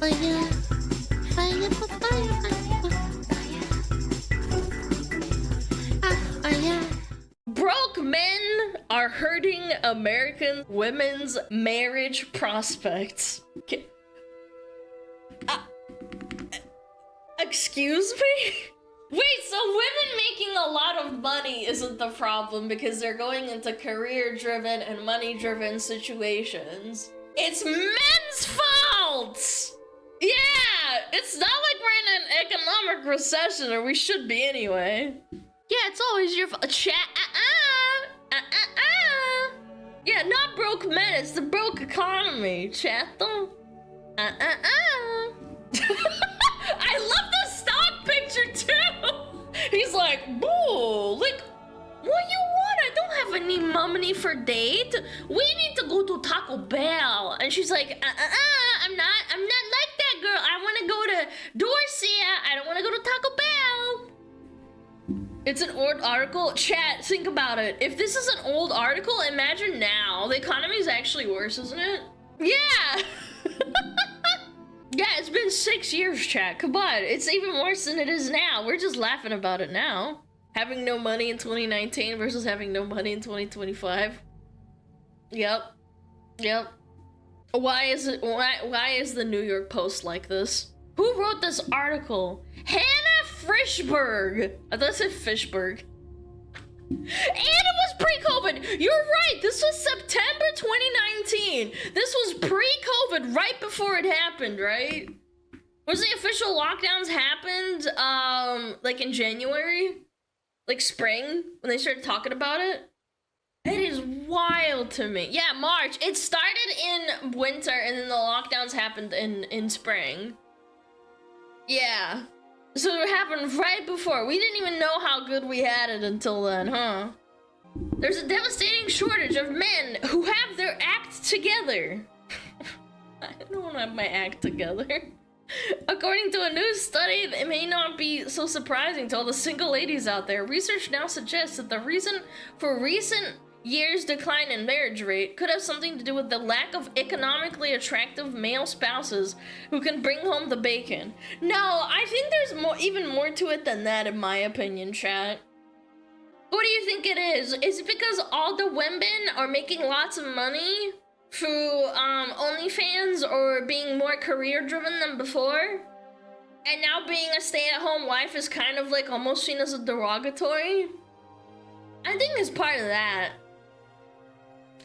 Fire, fire, fire, fire. Broke men are hurting American women's marriage prospects. Excuse me? Wait, so women making a lot of money isn't the problem because they're going into career-driven and money-driven situations. It's men's fault! Yeah, it's not like we're in an economic recession, or we should be anyway. Yeah, it's always your fault. Yeah, not broke men, it's the broke economy, chato. I love the stock picture too! He's like, boo, like, what you want? I don't have any money for date. We need to go to Taco Bell. And she's like, I'm not like that, girl. I want to go to Dorsia. I don't want to go to Taco Bell. It's an old article. Chat, think about it. If this is an old article, imagine now. The economy is actually worse, isn't it? Yeah. Yeah, it's been 6 years, chat. Come on. It's even worse than it is now. We're just laughing about it now. Having no money in 2019 versus having no money in 2025. Yep. Why is the New York Post like this? Who wrote this article? Hannah Frischberg. I thought it said Fishberg. And it was pre-COVID. You're right. This was September 2019. This was pre-COVID, right before it happened, right? Was the official lockdowns happened, like in January? Like spring, when they started talking about it? It is wild to me. Yeah, March. It started in winter and then the lockdowns happened in spring. Yeah. So it happened right before. We didn't even know how good we had it until then, huh? There's a devastating shortage of men who have their act together. I don't want to have my act together. According to a new study, it may not be so surprising to all the single ladies out there. Research now suggests that the reason for recent years' decline in marriage rate could have something to do with the lack of economically attractive male spouses who can bring home the bacon. No, I think there's even more to it than that, in my opinion, chat. What do you think it is? Is it because all the women are making lots of money through OnlyFans or being more career-driven than before? And now being a stay-at-home wife is kind of like almost seen as a derogatory? I think it's part of that.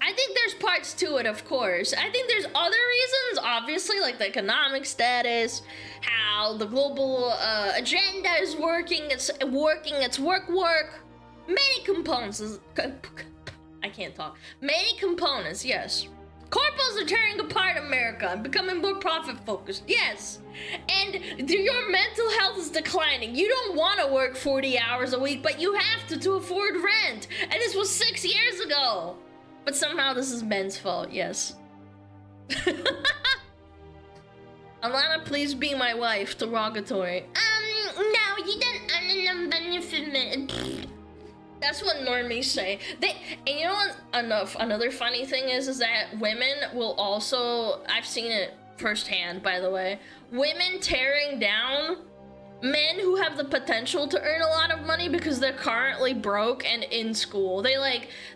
I think there's parts to it, of course. I think there's other reasons, obviously, like the economic status, how the global agenda is working, it's work. Many components. I can't talk. Many components, yes. Corporals are tearing apart America and becoming more profit-focused, yes. And your mental health is declining. You don't want to work 40 hours a week, but you have to afford rent. And this was 6 years ago. But somehow this is men's fault, yes. Alana, please be my wife, derogatory. No, you don't benefit me. That's what normies say. And you know what? Another funny thing is that women will also, I've seen it firsthand, by the way, women tearing down men who have the potential to earn a lot of money because they're currently broke and in school. They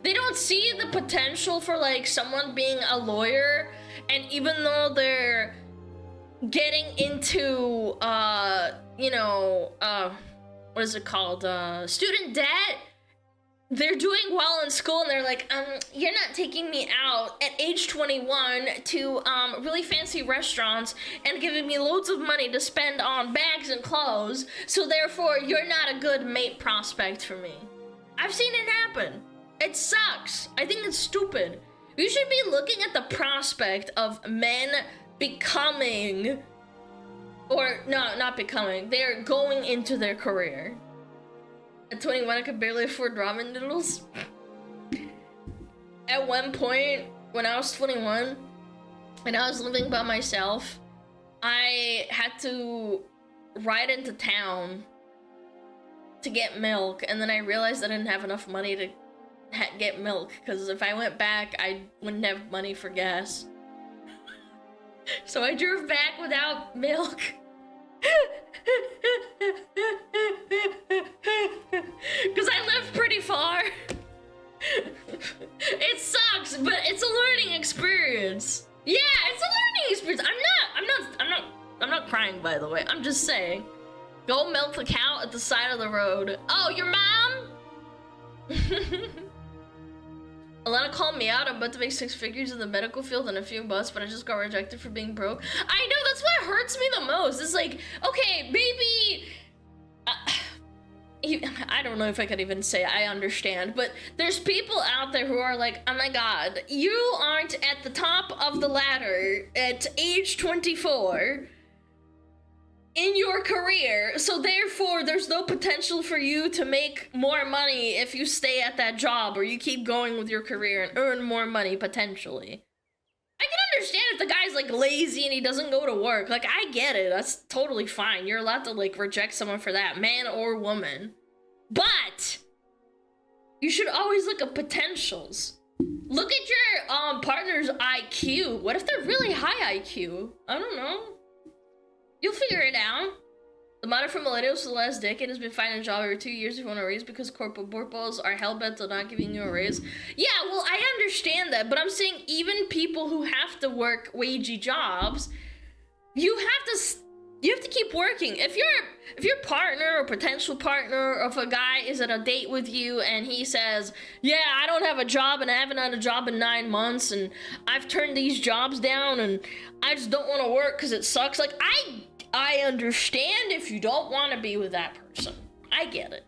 don't see the potential for like someone being a lawyer, and even though they're getting into what is it called, student debt, they're doing well in school and they're like, you're not taking me out at age 21 to really fancy restaurants and giving me loads of money to spend on bags and clothes, so therefore you're not a good mate prospect for me. I've seen it happen. It sucks. I think it's stupid. We should be looking at the prospect of men becoming, or no, not becoming, they're going into their career. At 21, I could barely afford ramen noodles. At one point, when I was 21, and I was living by myself, I had to ride into town to get milk, and then I realized I didn't have enough money to get milk, because if I went back, I wouldn't have money for gas. So I drove back without milk. Because I live pretty far. It sucks, but it's a learning experience. Yeah, it's a learning experience. I'm not crying, by the way. I'm just saying. Go milk the cow at the side of the road. Oh, your mom? Alana called me out. I'm about to make 6 figures in the medical field in a few months, but I just got rejected for being broke. I know, that's what hurts me the most. It's like, okay, maybe... I don't know if I could even say I understand, but there's people out there who are like, oh my god, you aren't at the top of the ladder at age 24 in your career, so therefore there's no potential for you to make more money if you stay at that job or you keep going with your career and earn more money potentially. I can understand if the guy's like lazy and he doesn't go to work. Like, I get it. That's totally fine. You're allowed to like reject someone for that, man or woman. But you should always look at potentials. Look at your partner's IQ. What if they're really high IQ? I don't know. You'll figure it out. The motto for millennials for the last decade has been finding a job every 2 years if you want a raise because corporate borpos are hell-bent on not giving you a raise. Yeah, well, I understand that, but I'm saying even people who have to work wagey jobs, you have to keep working. If your partner or potential partner, or if a guy is at a date with you and he says, yeah, I don't have a job and I haven't had a job in 9 months and I've turned these jobs down and I just don't want to work because it sucks. Like, I understand if you don't want to be with that person. I get it.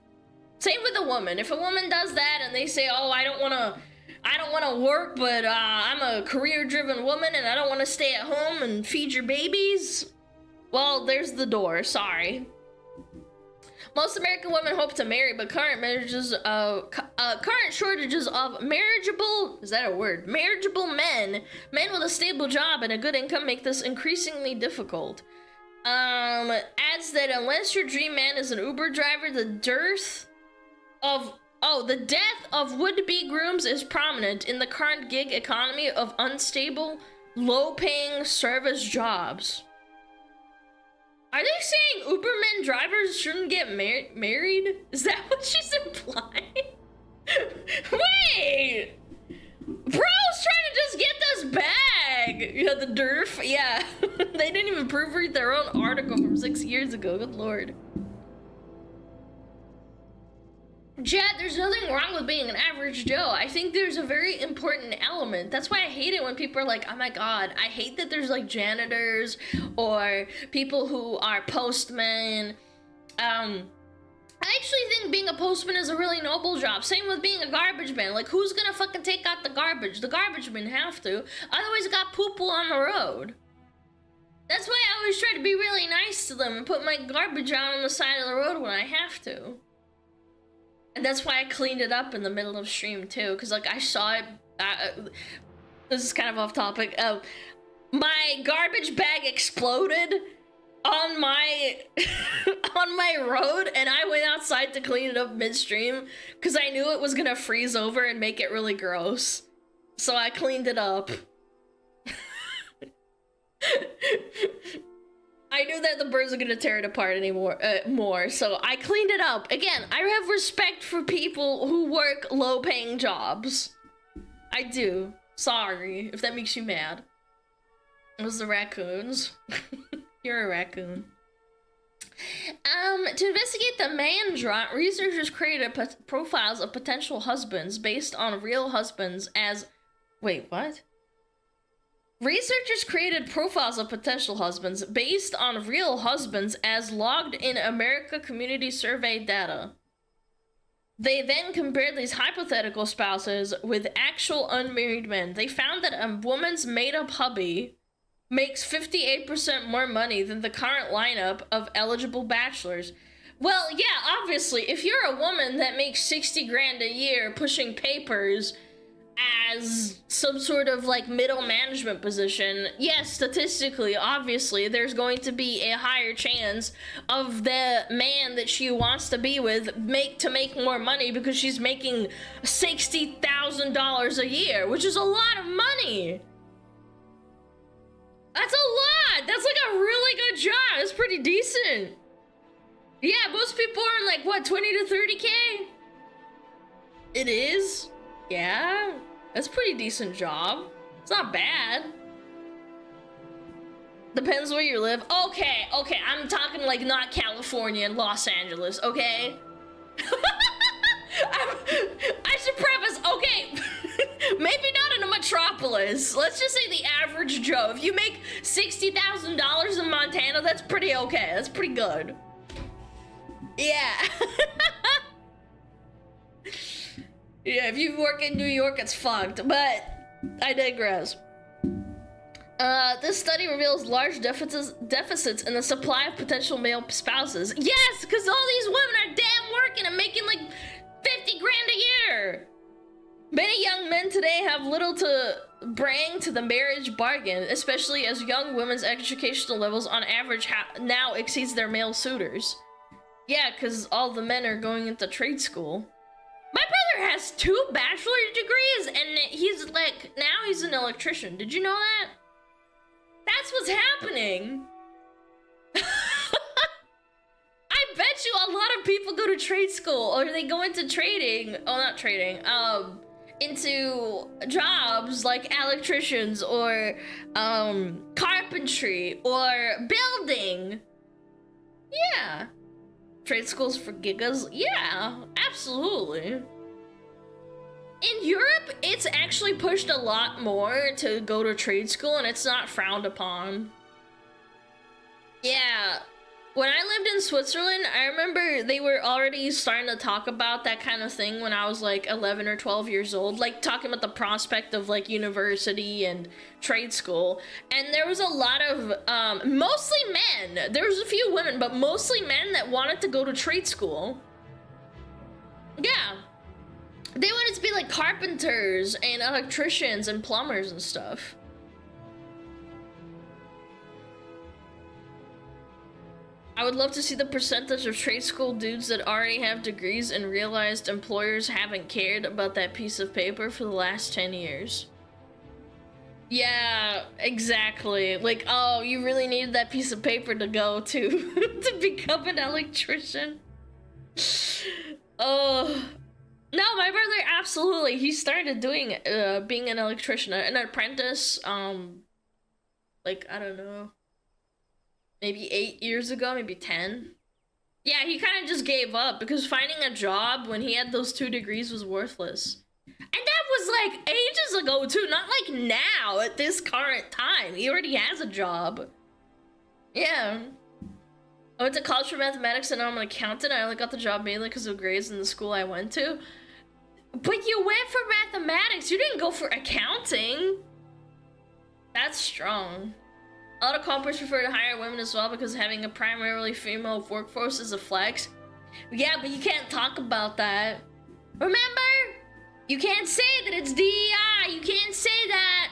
Same with a woman. If a woman does that and they say, oh, I don't want to work, but I'm a career-driven woman and I don't want to stay at home and feed your babies, well, there's the door. Sorry. Most American women hope to marry, but current shortages of marriageable men with a stable job and a good income make this increasingly difficult. Adds that unless your dream man is an Uber driver, the death of would-be grooms is prominent in the current gig economy of unstable, low-paying service jobs. Are they saying Ubermen drivers shouldn't get married? Is that what she's implying? Wait! Bro's trying to just get this bag! Yeah, the DERF, yeah. They didn't even proofread their own article from 6 years ago, good lord. Jet, there's nothing wrong with being an average Joe. I think there's a very important element. That's why I hate it when people are like, oh my god, I hate that there's like janitors or people who are postmen. I actually think being a postman is a really noble job. Same with being a garbage man. Like, who's gonna fucking take out the garbage? The garbage men have to. Otherwise, you got poo-poo on the road. That's why I always try to be really nice to them and put my garbage out on the side of the road when I have to. And that's why I cleaned it up in the middle of stream too, because like I saw it. This is kind of off topic. My garbage bag exploded on my on my road, and I went outside to clean it up midstream because I knew it was gonna freeze over and make it really gross. So I cleaned it up. I knew that the birds are gonna tear it apart more, so I cleaned it up. Again, I have respect for people who work low-paying jobs. I do. Sorry, if that makes you mad. It was the raccoons. You're a raccoon. To investigate the man drop, researchers created profiles of potential husbands based on real husbands as... Wait, what? Researchers created profiles of potential husbands based on real husbands as logged in America Community Survey data. They then compared these hypothetical spouses with actual unmarried men. They found that a woman's made-up hubby makes 58% more money than the current lineup of eligible bachelors. Well, yeah, obviously, if you're a woman that makes 60 grand a year pushing papers as some sort of like middle management position, yes, statistically, obviously, there's going to be a higher chance of the man that she wants to be with make more money because she's making $60,000 a year, which is a lot of money. That's a lot. That's like a really good job. It's pretty decent. Yeah, most people are like, what, 20 to 30K? It is? Yeah. That's a pretty decent job. It's not bad. Depends where you live. Okay, I'm talking like not California and Los Angeles, okay? I should preface, okay, maybe not in a metropolis. Let's just say the average Joe. If you make $60,000 in Montana, that's pretty okay. That's pretty good. Yeah. Yeah, if you work in New York, it's fucked, but I digress. This study reveals large deficits in the supply of potential male spouses. Yes, because all these women are damn working and making like 50 grand a year. Many young men today have little to bring to the marriage bargain, especially as young women's educational levels on average now exceeds their male suitors. Yeah, because all the men are going into trade school. My brother has 2 bachelor's degrees and he's like, now he's an electrician. Did you know that? That's what's happening. I bet you a lot of people go to trade school or they go into trading. Oh, not trading. Into jobs like electricians or carpentry or building. Yeah. Trade schools for gigas? Yeah, absolutely. In Europe, it's actually pushed a lot more to go to trade school and it's not frowned upon. Yeah, when I lived in Switzerland, I remember they were already starting to talk about that kind of thing when I was like 11 or 12 years old, like talking about the prospect of like university and trade school. And there was a lot of, mostly men, there was a few women, but mostly men that wanted to go to trade school. Yeah. They wanted to be like carpenters and electricians and plumbers and stuff. I would love to see the percentage of trade school dudes that already have degrees and realized employers haven't cared about that piece of paper for the last 10 years. Yeah, exactly. Like, oh, you really needed that piece of paper to go to to become an electrician. Oh. No, my brother absolutely. He started doing being an electrician, an apprentice. Like I don't know, maybe 8 years ago, maybe 10. Yeah, he kind of just gave up because finding a job when he had those 2 degrees was worthless. And that was like ages ago too, not like now at this current time. He already has a job. Yeah. I went to college for mathematics and now I'm an accountant. I only got the job mainly because of grades in the school I went to. But you went for mathematics. You didn't go for accounting. That's strong. A lot of companies prefer to hire women as well because having a primarily female workforce is a flex. Yeah, but you can't talk about that. Remember? You can't say that it's DEI. You can't say that.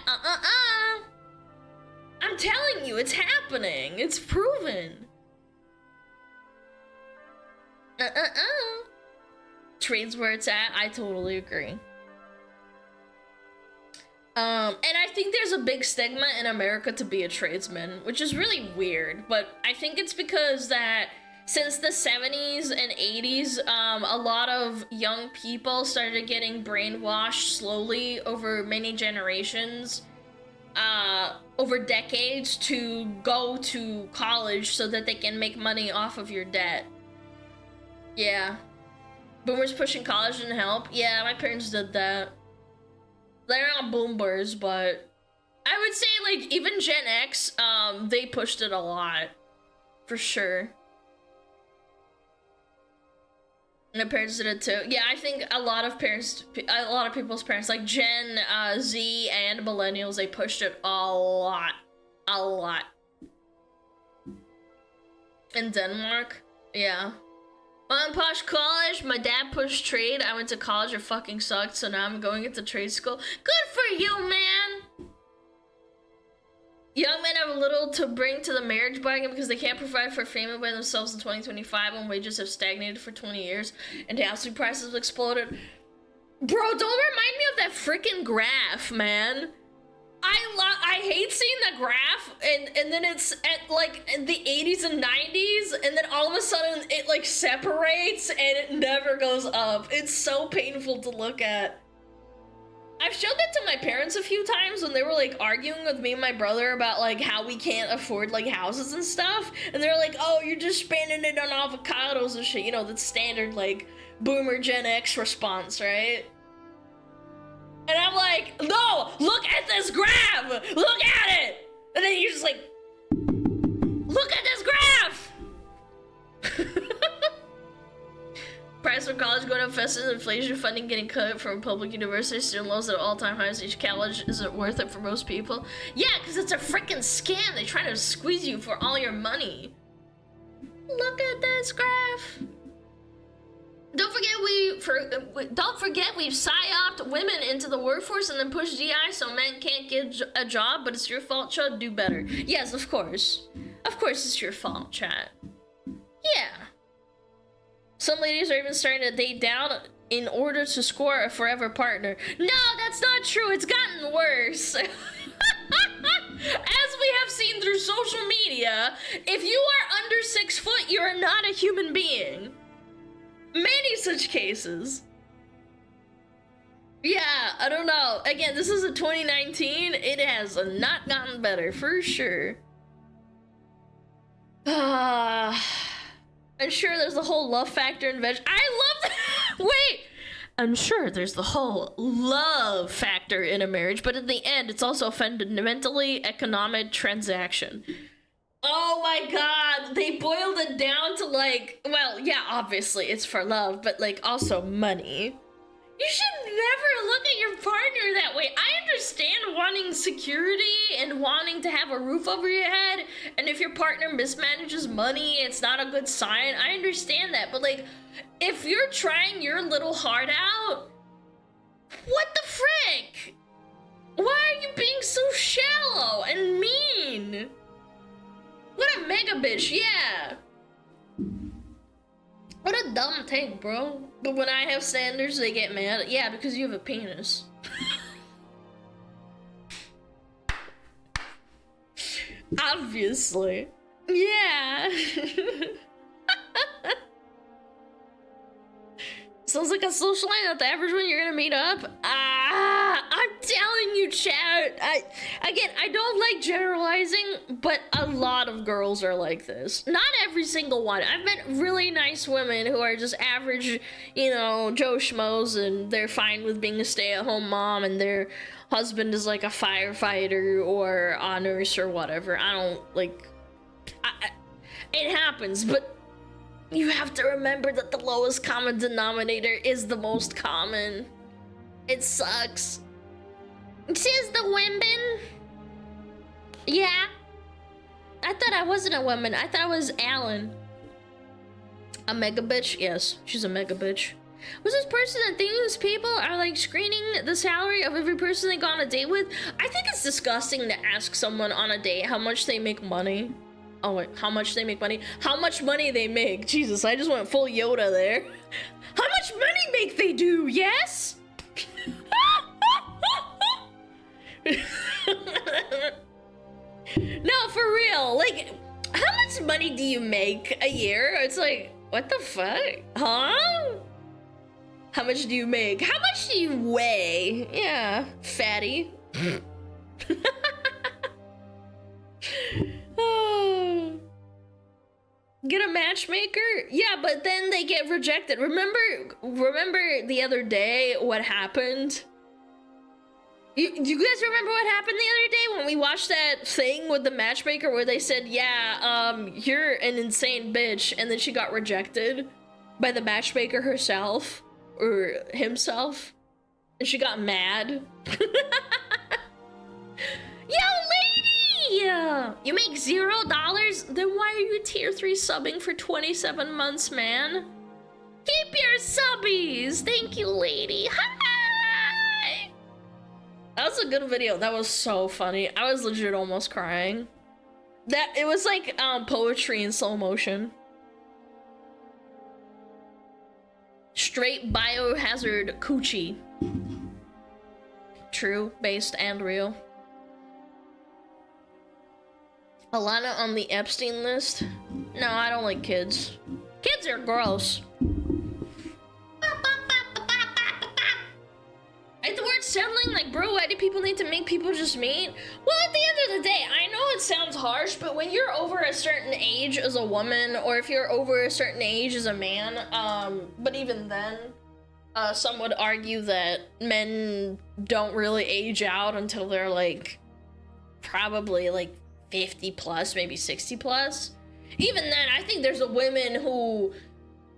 I'm telling you, it's happening. It's proven. Trade's where it's at. I totally agree. And I think there's a big stigma in America to be a tradesman, which is really weird, but I think it's because that since the 70s and 80s, a lot of young people started getting brainwashed slowly over many generations, over decades, to go to college so that they can make money off of your debt. Yeah. Boomers pushing college didn't help. Yeah, my parents did that. They're not boomers, but I would say like even Gen X, they pushed it a lot, for sure. And my parents did it too. Yeah, I think a lot of people's parents, like Gen Z and millennials, they pushed it a lot. In Denmark, yeah. Mom posh college, my dad pushed trade. I went to college, it fucking sucked, so now I'm going into trade school. Good for you, man! Young men have little to bring to the marriage bargain because they can't provide for a family by themselves in 2025 when wages have stagnated for 20 years and housing prices have exploded. Bro, don't remind me of that freaking graph, man. I hate seeing the graph and then it's at like in the 80s and 90s and then all of a sudden it like separates and it never goes up. It's so painful to look at. I've showed that to my parents a few times when they were like arguing with me and my brother about like how we can't afford like houses and stuff, and they're like, oh, you're just spending it on avocados and shit, you know, the standard like boomer Gen X response, right? And I'm like, no, look at this graph! Look at it! And then you're just like, look at this graph! Price of college going up fast as inflation, funding getting cut from public universities, student loans at all-time highs. Each college isn't worth it for most people. Yeah, because it's a freaking scam. They try to squeeze you for all your money. Look at this graph. Don't forget we've psyoped women into the workforce and then pushed DI so men can't get a job, but it's your fault, Chud. Do better. Yes, of course. Of course it's your fault, chat. Yeah. Some ladies are even starting to date down in order to score a forever partner. No, that's not true. It's gotten worse. As we have seen through social media, if you are under 6 foot, you are not a human being. Many such cases. Yeah, I don't know. Again, this is a 2019. It has not gotten better, for sure. I'm sure there's the whole love factor in veg. I love that. Wait. I'm sure there's the whole love factor in a marriage, but in the end, it's also a fundamentally economic transaction. Oh my god, they boiled it down to like, well, yeah, obviously it's for love, but like also money. You should never look at your partner that way. I understand wanting security and wanting to have a roof over your head, and if your partner mismanages money, it's not a good sign. I understand that, but like, if you're trying your little heart out, what the frick? Why are you being so shallow and mean? What a mega bitch, yeah. What a dumb take, bro. But when I have standards, they get mad. Yeah, because you have a penis. Obviously. Yeah. Sounds like a social line at the average one you're gonna meet up. I'm telling you, chat. I don't like generalizing, but a lot of girls are like this. Not every single one. I've met really nice women who are just average, you know, Joe Schmoes, and they're fine with being a stay-at-home mom, and their husband is like a firefighter or a nurse or whatever. I don't like. It happens, but. You have to remember that the lowest common denominator is the most common. It sucks. Says the women. Yeah. I thought I wasn't a woman. I thought I was Alan. A mega bitch? Yes, she's a mega bitch. Was this person that thinks people are like screening the salary of every person they go on a date with? I think it's disgusting to ask someone on a date how much they make money. Oh wait, how much they make money? How much money they make? Jesus, I just went full Yoda there. How much money make they do? Yes? No, for real. Like, how much money do you make a year? It's like, what the fuck? Huh? How much do you make? How much do you weigh? Yeah, fatty. Get a matchmaker? Yeah, but then they get rejected. Remember the other day what happened? Do you guys remember what happened the other day when we watched that thing with the matchmaker where they said, yeah, you're an insane bitch, and then she got rejected by the matchmaker herself or himself, and she got mad. Yo, lady! You make $0? Then why are you tier 3 subbing for 27 months, man? Keep your subbies! Thank you, lady. Hi! That was a good video. That was so funny. I was legit almost crying. It was like poetry in slow motion. Straight biohazard coochie. True, based, and real. Alana on the Epstein list? No, I don't like kids. Kids are gross. At the word settling, like, bro, why do people need to make people just meet? Well, at the end of the day, I know it sounds harsh, but when you're over a certain age as a woman, or if you're over a certain age as a man, but even then, some would argue that men don't really age out until they're, like, probably, like, 50 plus, maybe 60 plus. Even then, I think there's women who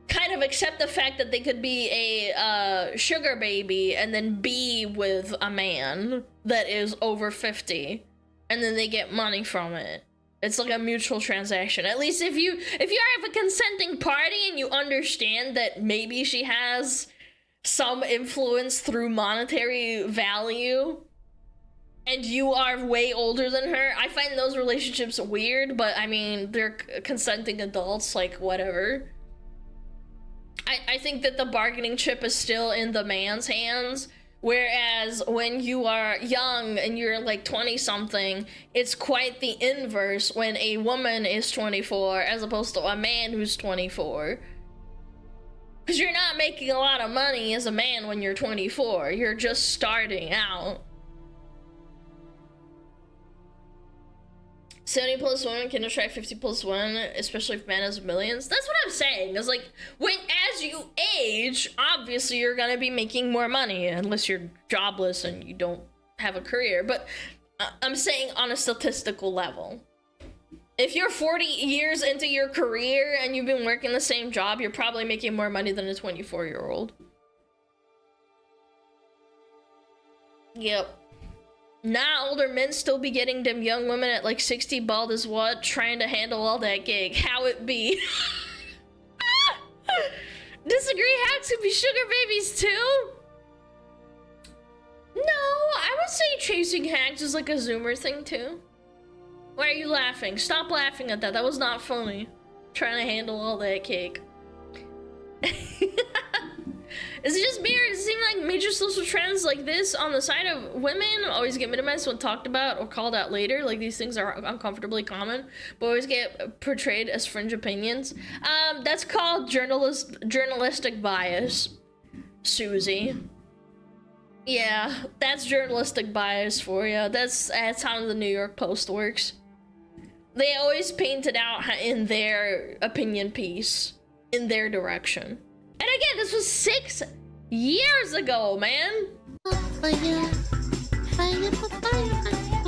kind of accept the fact that they could be a sugar baby and then be with a man that is over 50, and then they get money from it. It's like a mutual transaction. At least if you have a consenting party and you understand that maybe she has some influence through monetary value and you are way older than her, I find those relationships weird, but I mean, they're consenting adults, like, whatever. I think that the bargaining chip is still in the man's hands, whereas when you are young and you're like 20 something, it's quite the inverse when a woman is 24 as opposed to a man who's 24. Because you're not making a lot of money as a man when you're 24, you're just starting out. 70 plus women can attract 50 plus one, especially if man has millions. That's what I'm saying. It's like, as you age, obviously you're gonna be making more money, unless you're jobless and you don't have a career. But I'm saying on a statistical level. If you're 40 years into your career and you've been working the same job, you're probably making more money than a 24-year-old. Yep. Nah, older men still be getting them young women at like 60 bald as what? Trying to handle all that gig. How it be? Disagree, hacks could be sugar babies too? No, I would say chasing hacks is like a Zoomer thing too. Why are you laughing? Stop laughing at that. That was not funny. Trying to handle all that cake. Is it just me, or does it seem like major social trends like this on the side of women always get minimized when talked about or called out later? Like, these things are uncomfortably common, but always get portrayed as fringe opinions. That's called journalistic bias, Susie. Yeah, that's journalistic bias for you. That's how the New York Post works. They always paint it out in their opinion piece, in their direction. And again, this was 6 years ago, man. Fire, fire, fire, fire.